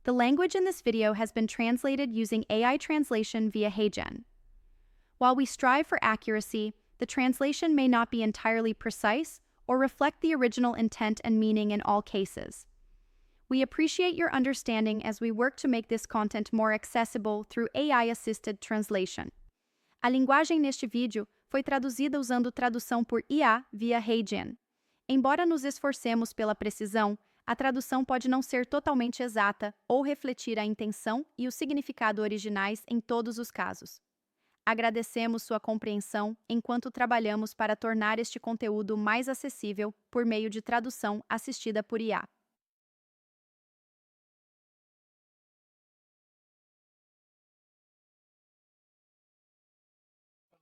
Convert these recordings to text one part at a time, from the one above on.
The language in this video has been translated using AI translation via HeyGen. While we strive for accuracy, the translation may not be entirely precise or reflect the original intent and meaning in all cases. We appreciate your understanding as we work to make this content more accessible through AI-assisted translation. A linguagem neste vídeo foi traduzida usando tradução por IA via HeyGen. Embora nos esforcemos pela precisão, a tradução pode não ser totalmente exata ou refletir a intenção e o significado originais em todos os casos. Agradecemos sua compreensão enquanto trabalhamos para tornar este conteúdo mais acessível por meio de tradução assistida por IA.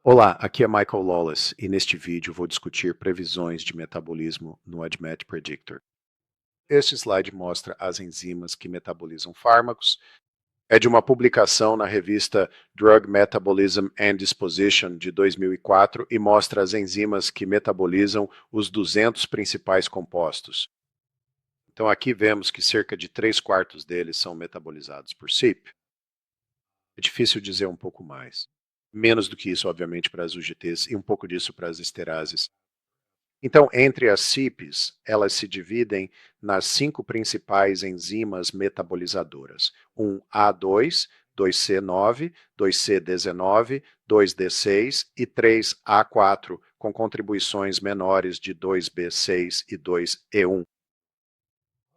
Olá, aqui é Michael Lawless e neste vídeo vou discutir previsões de metabolismo no ADMET Predictor. Este slide mostra as enzimas que metabolizam fármacos. É de uma publicação na revista Drug Metabolism and Disposition de 2004 e mostra as enzimas que metabolizam os 200 principais compostos. Então aqui vemos que cerca de 3/4 deles são metabolizados por CYP. É difícil dizer um pouco mais. Menos do que isso, obviamente, para as UGTs e um pouco disso para as esterases. Então, entre as CYPs, elas se dividem nas 5 principais enzimas metabolizadoras. 1A2, 2C9, 2C19, 2D6 e 3A4, com contribuições menores de 2B6 e 2E1.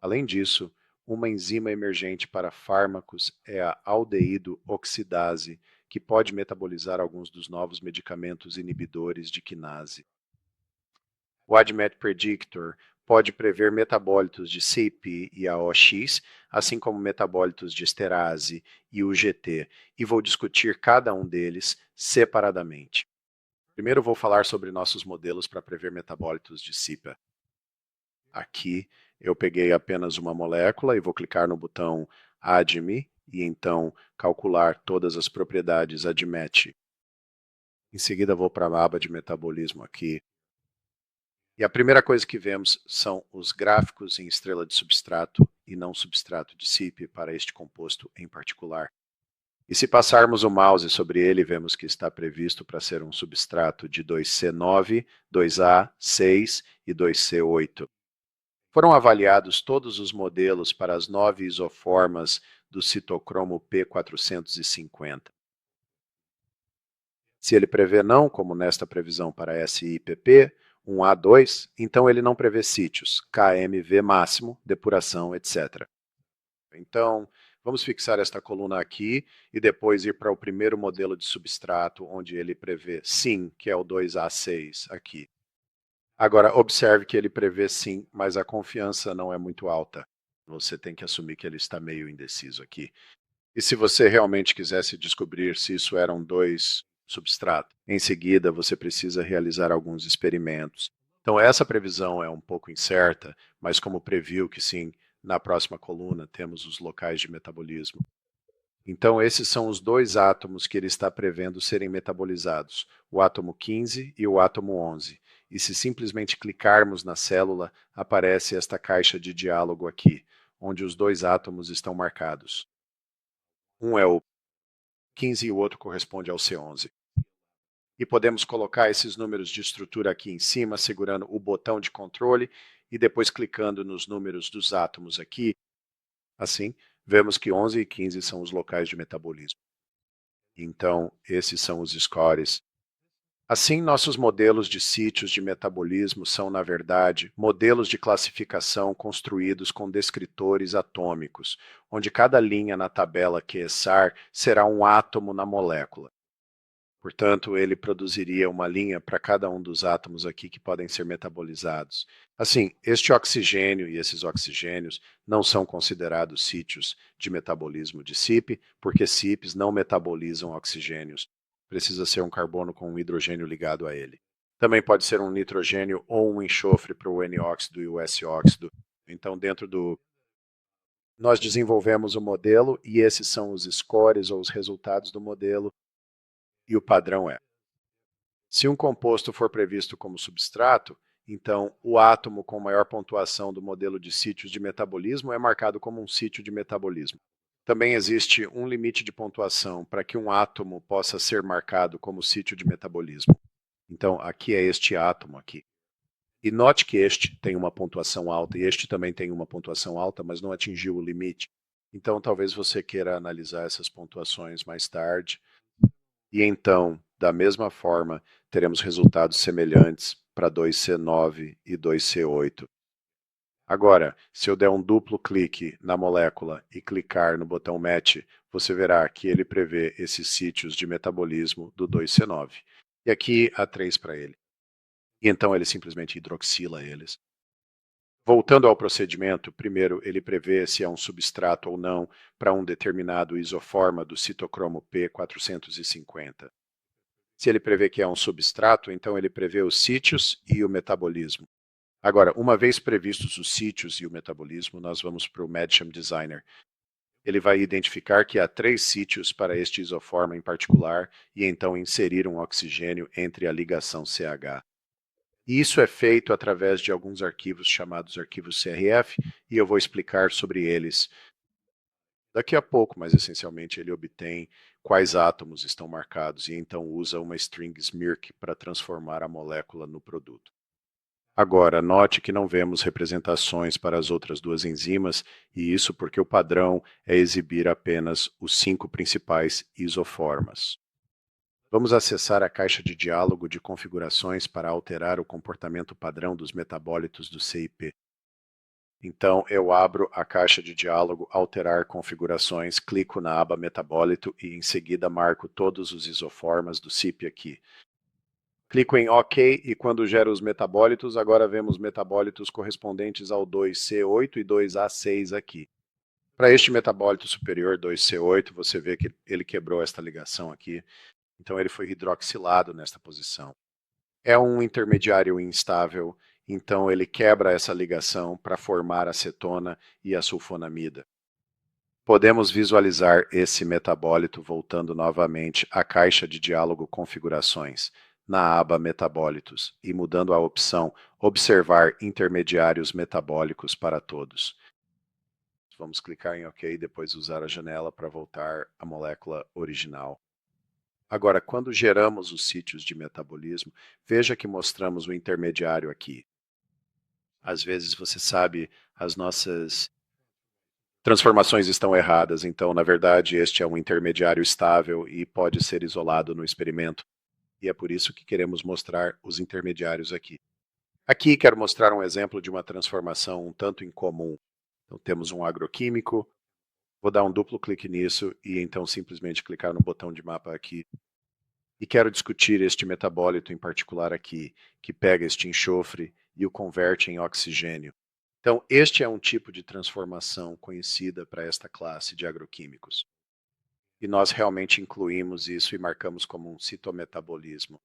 Além disso, uma enzima emergente para fármacos é a aldeído oxidase, que pode metabolizar alguns dos novos medicamentos inibidores de quinase. O ADMET Predictor pode prever metabólitos de CYP e AOX, assim como metabólitos de esterase e UGT, e vou discutir cada um deles separadamente. Primeiro vou falar sobre nossos modelos para prever metabólitos de CYPA. Aqui eu peguei apenas uma molécula e vou clicar no botão ADME e então calcular todas as propriedades ADMET. Em seguida vou para a aba de metabolismo aqui. E a primeira coisa que vemos são os gráficos em estrela de substrato e não substrato de CYP para este composto em particular. E se passarmos o mouse sobre ele, vemos que está previsto para ser um substrato de 2C9, 2A6 e 2C8. Foram avaliados todos os modelos para as 9 isoformas do citocromo P450. Se ele prevê não, como nesta previsão para SIPP, 1A2, então ele não prevê sítios, KMV máximo, depuração, etc. Então, vamos fixar esta coluna aqui e depois ir para o primeiro modelo de substrato, onde ele prevê sim, que é o 2A6 aqui. Agora, observe que ele prevê sim, mas a confiança não é muito alta. Você tem que assumir que ele está meio indeciso aqui. E se você realmente quisesse descobrir se isso eram 2 substratos, em seguida você precisa realizar alguns experimentos. Então essa previsão é um pouco incerta, mas como previu que sim, na próxima coluna temos os locais de metabolismo. Então esses são os 2 átomos que ele está prevendo serem metabolizados, o átomo 15 e o átomo 11. E se simplesmente clicarmos na célula, aparece esta caixa de diálogo aqui, onde os 2 átomos estão marcados. Um é o 15 e o outro corresponde ao C11. E podemos colocar esses números de estrutura aqui em cima, segurando o botão de controle e depois clicando nos números dos átomos aqui. Assim, vemos que 11 e 15 são os locais de metabolismo. Então, esses são os scores. Assim, nossos modelos de sítios de metabolismo são, na verdade, modelos de classificação construídos com descritores atômicos, onde cada linha na tabela QSAR será um átomo na molécula. Portanto, ele produziria uma linha para cada um dos átomos aqui que podem ser metabolizados. Assim, este oxigênio e esses oxigênios não são considerados sítios de metabolismo de CYP, porque CYPs não metabolizam oxigênios. Precisa ser um carbono com um hidrogênio ligado a ele. Também pode ser um nitrogênio ou um enxofre para o N-óxido e o S-óxido. Então, nós desenvolvemos o modelo e esses são os scores ou os resultados do modelo. E o padrão é: se um composto for previsto como substrato, então o átomo com maior pontuação do modelo de sítios de metabolismo é marcado como um sítio de metabolismo. Também existe um limite de pontuação para que um átomo possa ser marcado como sítio de metabolismo. Então, aqui é este átomo aqui. E note que este tem uma pontuação alta e este também tem uma pontuação alta, mas não atingiu o limite. Então, talvez você queira analisar essas pontuações mais tarde. E então, da mesma forma, teremos resultados semelhantes para 2C9 e 2C8. Agora, se eu der um duplo clique na molécula e clicar no botão Match, você verá que ele prevê esses sítios de metabolismo do 2C9. E aqui há 3 para ele. E então ele simplesmente hidroxila eles. Voltando ao procedimento, primeiro ele prevê se é um substrato ou não para um determinado isoforma do citocromo P450. Se ele prevê que é um substrato, então ele prevê os sítios e o metabolismo. Agora, uma vez previstos os sítios e o metabolismo, nós vamos para o MedChem Designer. Ele vai identificar que há 3 sítios para este isoforma em particular e então inserir um oxigênio entre a ligação CH. E isso é feito através de alguns arquivos chamados arquivos CRF, e eu vou explicar sobre eles daqui a pouco, mas essencialmente ele obtém quais átomos estão marcados e então usa uma string SMIRC para transformar a molécula no produto. Agora, note que não vemos representações para as outras 2 enzimas, e isso porque o padrão é exibir apenas os 5 principais isoformas. Vamos acessar a caixa de diálogo de configurações para alterar o comportamento padrão dos metabólitos do CIP. Então, eu abro a caixa de diálogo Alterar configurações, clico na aba Metabólito e em seguida marco todos os isoformas do CIP aqui. Clico em OK e quando gero os metabólitos, agora vemos metabólitos correspondentes ao 2C8 e 2A6 aqui. Para este metabólito superior 2C8, você vê que ele quebrou esta ligação aqui. Então ele foi hidroxilado nesta posição. É um intermediário instável, então ele quebra essa ligação para formar a cetona e a sulfonamida. Podemos visualizar esse metabólito voltando novamente à caixa de diálogo configurações, na aba metabólitos, e mudando a opção observar intermediários metabólicos para todos. Vamos clicar em OK e depois usar a janela para voltar à molécula original. Agora, quando geramos os sítios de metabolismo, veja que mostramos o intermediário aqui. Às vezes, você sabe, as nossas transformações estão erradas, então, na verdade, este é um intermediário estável e pode ser isolado no experimento. E é por isso que queremos mostrar os intermediários aqui. Aqui quero mostrar um exemplo de uma transformação um tanto incomum. Então, temos um agroquímico, vou dar um duplo clique nisso e então simplesmente clicar no botão de mapa aqui. E quero discutir este metabólito em particular aqui, que pega este enxofre e o converte em oxigênio. Então, este é um tipo de transformação conhecida para esta classe de agroquímicos. E nós realmente incluímos isso e marcamos como um citometabolismo.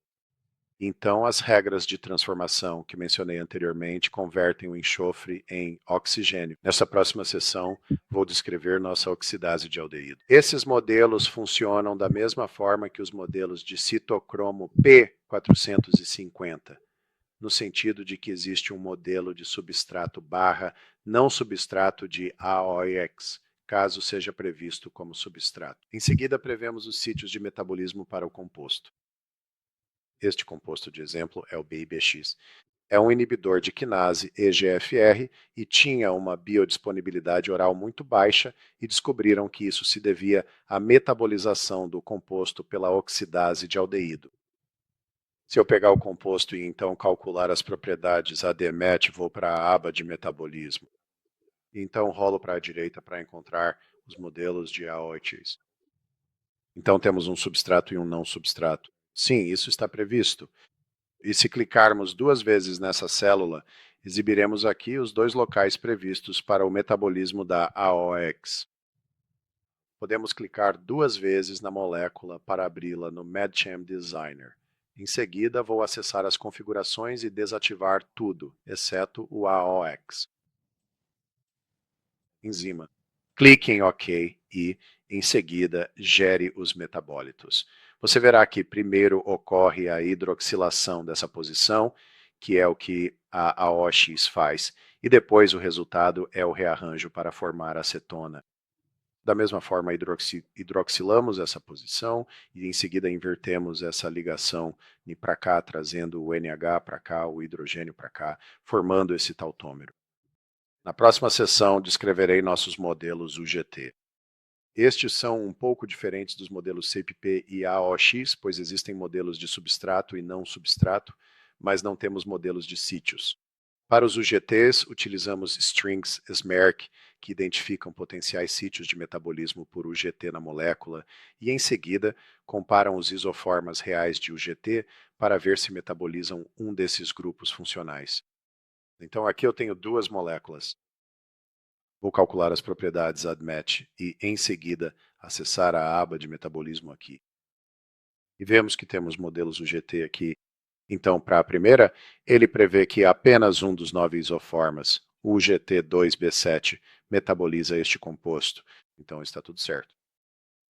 Então, as regras de transformação que mencionei anteriormente convertem o enxofre em oxigênio. Nessa próxima sessão, vou descrever nossa oxidase de aldeído. Esses modelos funcionam da mesma forma que os modelos de citocromo P450, no sentido de que existe um modelo de substrato barra não substrato de AOX, caso seja previsto como substrato. Em seguida, prevemos os sítios de metabolismo para o composto. Este composto de exemplo é o BIBX. É um inibidor de quinase EGFR e tinha uma biodisponibilidade oral muito baixa e descobriram que isso se devia à metabolização do composto pela oxidase de aldeído. Se eu pegar o composto e então calcular as propriedades ADMET, vou para a aba de metabolismo. Então rolo para a direita para encontrar os modelos de AOX. Então temos um substrato e um não substrato. Sim, isso está previsto. E se clicarmos 2 vezes nessa célula, exibiremos aqui os 2 locais previstos para o metabolismo da AOX. Podemos clicar 2 vezes na molécula para abri-la no MedChem Designer. Em seguida, vou acessar as configurações e desativar tudo, exceto o AOX. Enzima. Clique em OK e, em seguida, gere os metabólitos. Você verá que primeiro ocorre a hidroxilação dessa posição, que é o que a AOX faz, e depois o resultado é o rearranjo para formar a acetona. Da mesma forma, hidroxilamos essa posição e em seguida invertemos essa ligação para cá, trazendo o NH para cá, o hidrogênio para cá, formando esse tautômero. Na próxima sessão, descreverei nossos modelos UGT. Estes são um pouco diferentes dos modelos CPP e AOX, pois existem modelos de substrato e não substrato, mas não temos modelos de sítios. Para os UGTs, utilizamos strings SMERC, que identificam potenciais sítios de metabolismo por UGT na molécula, e em seguida comparam os isoformas reais de UGT para ver se metabolizam um desses grupos funcionais. Então aqui eu tenho duas moléculas. Vou calcular as propriedades ADMET e, em seguida, acessar a aba de metabolismo aqui. E vemos que temos modelos UGT aqui. Então, para a primeira, ele prevê que apenas um dos 9 isoformas, o UGT2B7, metaboliza este composto. Então, está tudo certo.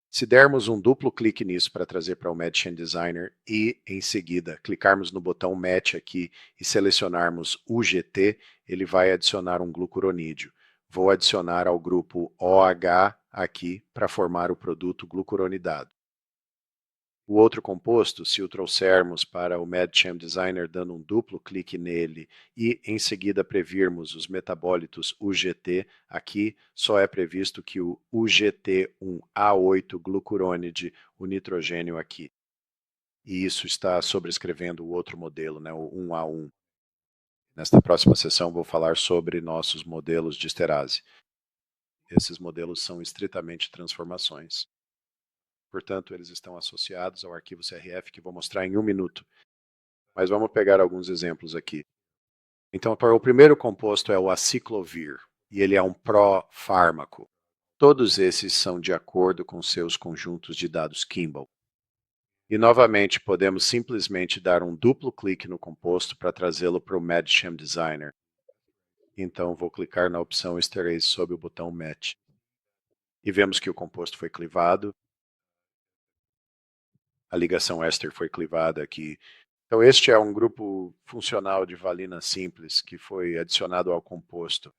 Se dermos um duplo clique nisso para trazer para o MedChain Designer e, em seguida, clicarmos no botão Match aqui e selecionarmos UGT, ele vai adicionar um glucuronídeo. Vou adicionar ao grupo OH aqui para formar o produto glucuronidado. O outro composto, se o trouxermos para o MedChain Designer dando um duplo clique nele e em seguida previrmos os metabólitos UGT, aqui só é previsto que o UGT1A8 glucuronide, o nitrogênio aqui. E isso está sobrescrevendo o outro modelo, né, o 1A1. Nesta próxima sessão vou falar sobre nossos modelos de esterase. Esses modelos são estritamente transformações. Portanto, eles estão associados ao arquivo CRF que vou mostrar em um minuto. Mas vamos pegar alguns exemplos aqui. Então, o primeiro composto é o aciclovir, e ele é um pró-fármaco. Todos esses são de acordo com seus conjuntos de dados Kimball. E, novamente, podemos simplesmente dar um duplo clique no composto para trazê-lo para o MedChain Designer. Então, vou clicar na opção Esterase sob o botão Match. E vemos que o composto foi clivado. A ligação éster foi clivada aqui. Então, este é um grupo funcional de valina simples que foi adicionado ao composto.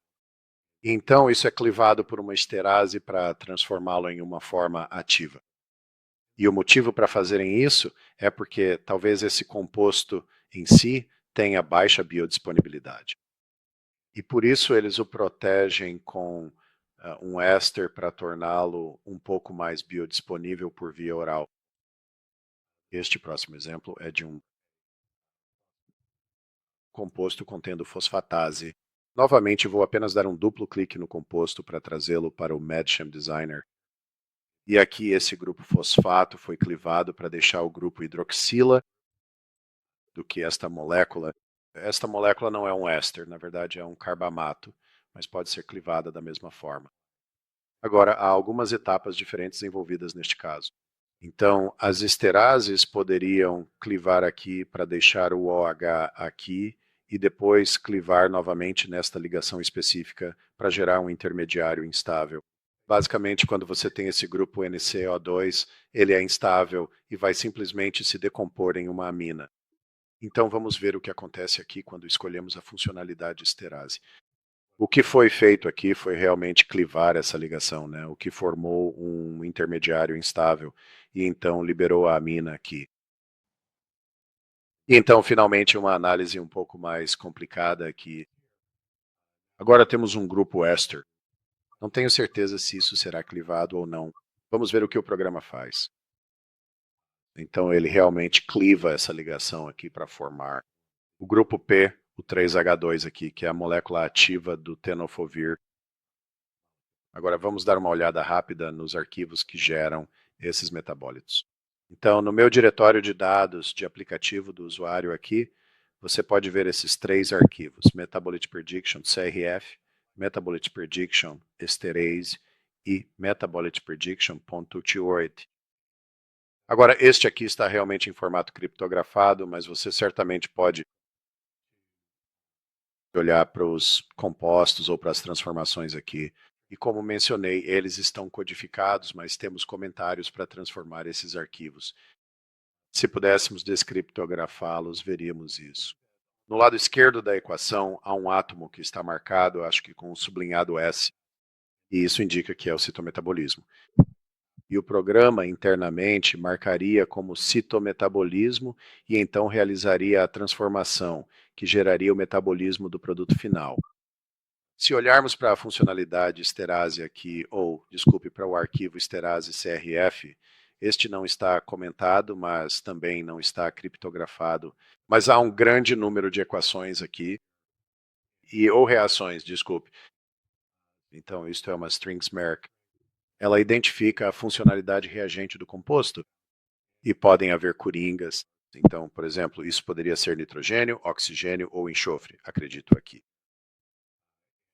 Então, isso é clivado por uma esterase para transformá-lo em uma forma ativa. E o motivo para fazerem isso é porque talvez esse composto em si tenha baixa biodisponibilidade. E por isso eles o protegem com um éster para torná-lo um pouco mais biodisponível por via oral. Este próximo exemplo é de um composto contendo fosfatase. Novamente, vou apenas dar um duplo clique no composto para trazê-lo para o MedChain Designer. E aqui esse grupo fosfato foi clivado para deixar o grupo hidroxila do que esta molécula. Esta molécula não é um éster, na verdade é um carbamato, mas pode ser clivada da mesma forma. Agora, há algumas etapas diferentes envolvidas neste caso. Então, as esterases poderiam clivar aqui para deixar o OH aqui e depois clivar novamente nesta ligação específica para gerar um intermediário instável. Basicamente, quando você tem esse grupo NCO2, ele é instável e vai simplesmente se decompor em uma amina. Então, vamos ver o que acontece aqui quando escolhemos a funcionalidade esterase. O que foi feito aqui foi realmente clivar essa ligação, né? O que formou um intermediário instável e então liberou a amina aqui. E então, finalmente, uma análise um pouco mais complicada aqui. Agora temos um grupo éster. Não tenho certeza se isso será clivado ou não. Vamos ver o que o programa faz. Então, ele realmente cliva essa ligação aqui para formar o grupo P, o 3H2 aqui, que é a molécula ativa do tenofovir. Agora vamos dar uma olhada rápida nos arquivos que geram esses metabólitos. Então, no meu diretório de dados de aplicativo do usuário aqui, você pode ver esses três arquivos, Metabolite Prediction CRF, Metabolite Prediction Esterase e Metabolite Prediction.tord. Agora, este aqui está realmente em formato criptografado, mas você certamente pode olhar para os compostos ou para as transformações aqui. E como mencionei, eles estão codificados, mas temos comentários para transformar esses arquivos. Se pudéssemos descriptografá-los, veríamos isso. No lado esquerdo da equação, há um átomo que está marcado, acho que com o sublinhado S. e isso indica que é o citometabolismo. E o programa internamente marcaria como citometabolismo e então realizaria a transformação, que geraria o metabolismo do produto final. Se olharmos para a funcionalidade esterase aqui, ou, desculpe, para o arquivo esterase CRF, este não está comentado, mas também não está criptografado. Mas há um grande número de equações aqui, ou reações, desculpe. Então, isto é uma Stringsmerk. Ela identifica a funcionalidade reagente do composto, e podem haver coringas. Então, por exemplo, isso poderia ser nitrogênio, oxigênio ou enxofre, acredito aqui.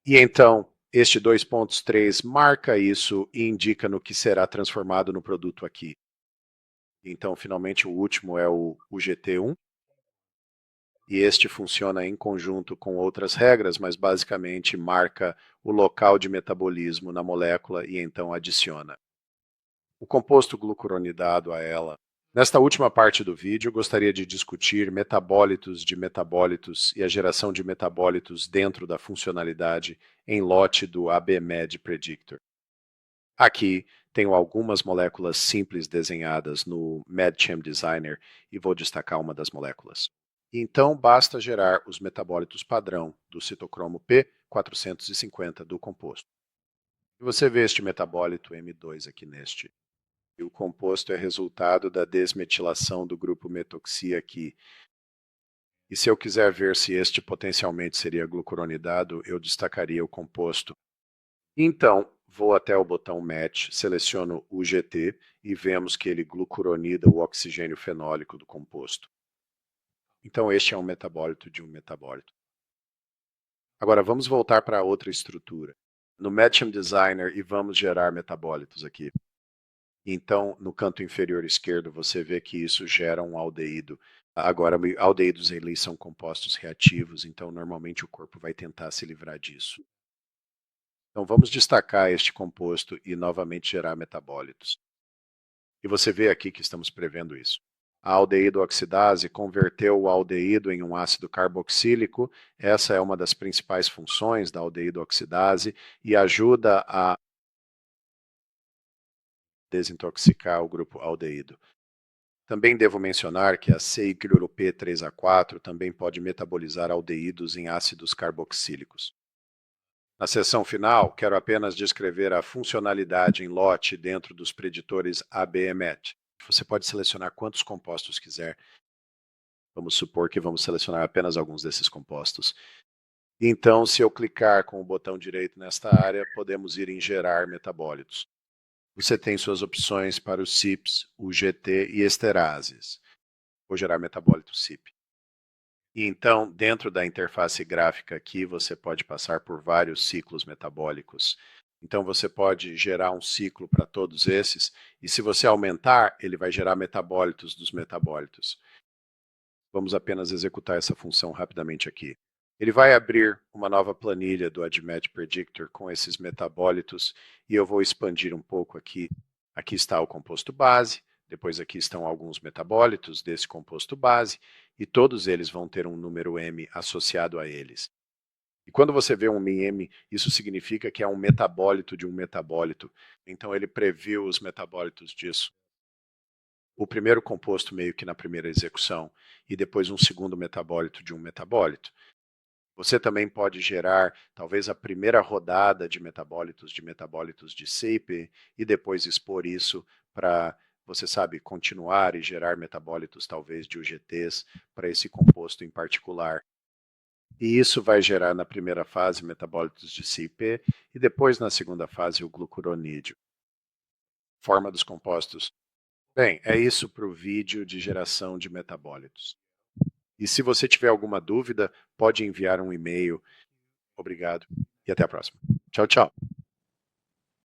E então, este 2.3 marca isso e indica no que será transformado no produto aqui. Então, finalmente, o último é o GT1. E este funciona em conjunto com outras regras, mas basicamente marca o local de metabolismo na molécula e então adiciona o composto glucuronidado a ela. Nesta última parte do vídeo, gostaria de discutir metabólitos de metabólitos e a geração de metabólitos dentro da funcionalidade em lote do ABMed Predictor. Aqui tenho algumas moléculas simples desenhadas no MedChem Designer e vou destacar uma das moléculas. Então, basta gerar os metabólitos padrão do citocromo P450 do composto. E você vê este metabólito M2 aqui neste. E o composto é resultado da desmetilação do grupo metoxia aqui. E se eu quiser ver se este potencialmente seria glucuronidado, eu destacaria o composto. Então, vou até o botão Match, seleciono o GT e vemos que ele glucuronida o oxigênio fenólico do composto. Então, este é um metabólito de um metabólito. Agora, vamos voltar para outra estrutura. No MedChem Designer e vamos gerar metabólitos aqui. Então, no canto inferior esquerdo, você vê que isso gera um aldeído. Agora, aldeídos eles são compostos reativos, então normalmente o corpo vai tentar se livrar disso. Então, vamos destacar este composto e novamente gerar metabólitos. E você vê aqui que estamos prevendo isso. A aldeído oxidase converteu o aldeído em um ácido carboxílico. Essa é uma das principais funções da aldeído oxidase e ajuda a desintoxicar o grupo aldeído. Também devo mencionar que a CYP3A4 também pode metabolizar aldeídos em ácidos carboxílicos. Na seção final, quero apenas descrever a funcionalidade em lote dentro dos preditores ABMET. Você pode selecionar quantos compostos quiser. Vamos supor que vamos selecionar apenas alguns desses compostos. Então, se eu clicar com o botão direito nesta área, podemos ir em gerar metabólitos. Você tem suas opções para os CYPs, o GT e esterases. Vou gerar metabólito CYP. E então, dentro da interface gráfica aqui, você pode passar por vários ciclos metabólicos. Então, você pode gerar um ciclo para todos esses, e se você aumentar, ele vai gerar metabólitos dos metabólitos. Vamos apenas executar essa função rapidamente aqui. Ele vai abrir uma nova planilha do ADMET Predictor com esses metabólitos, e eu vou expandir um pouco aqui. Aqui está o composto base, depois aqui estão alguns metabólitos desse composto base, e todos eles vão ter um número M associado a eles. E quando você vê um M, isso significa que é um metabólito de um metabólito. Então ele previu os metabólitos disso. O primeiro composto meio que na primeira execução, e depois um segundo metabólito de um metabólito. Você também pode gerar, talvez, a primeira rodada de metabólitos de CYP e depois expor isso para, você sabe, continuar e gerar metabólitos, talvez, de UGTs para esse composto em particular. E isso vai gerar, na primeira fase, metabólitos de CYP e depois, na segunda fase, o glucuronídeo. Forma dos compostos. Bem, é isso para o vídeo de geração de metabólitos. E se você tiver alguma dúvida, pode enviar um e-mail. Obrigado e até a próxima. Tchau, tchau.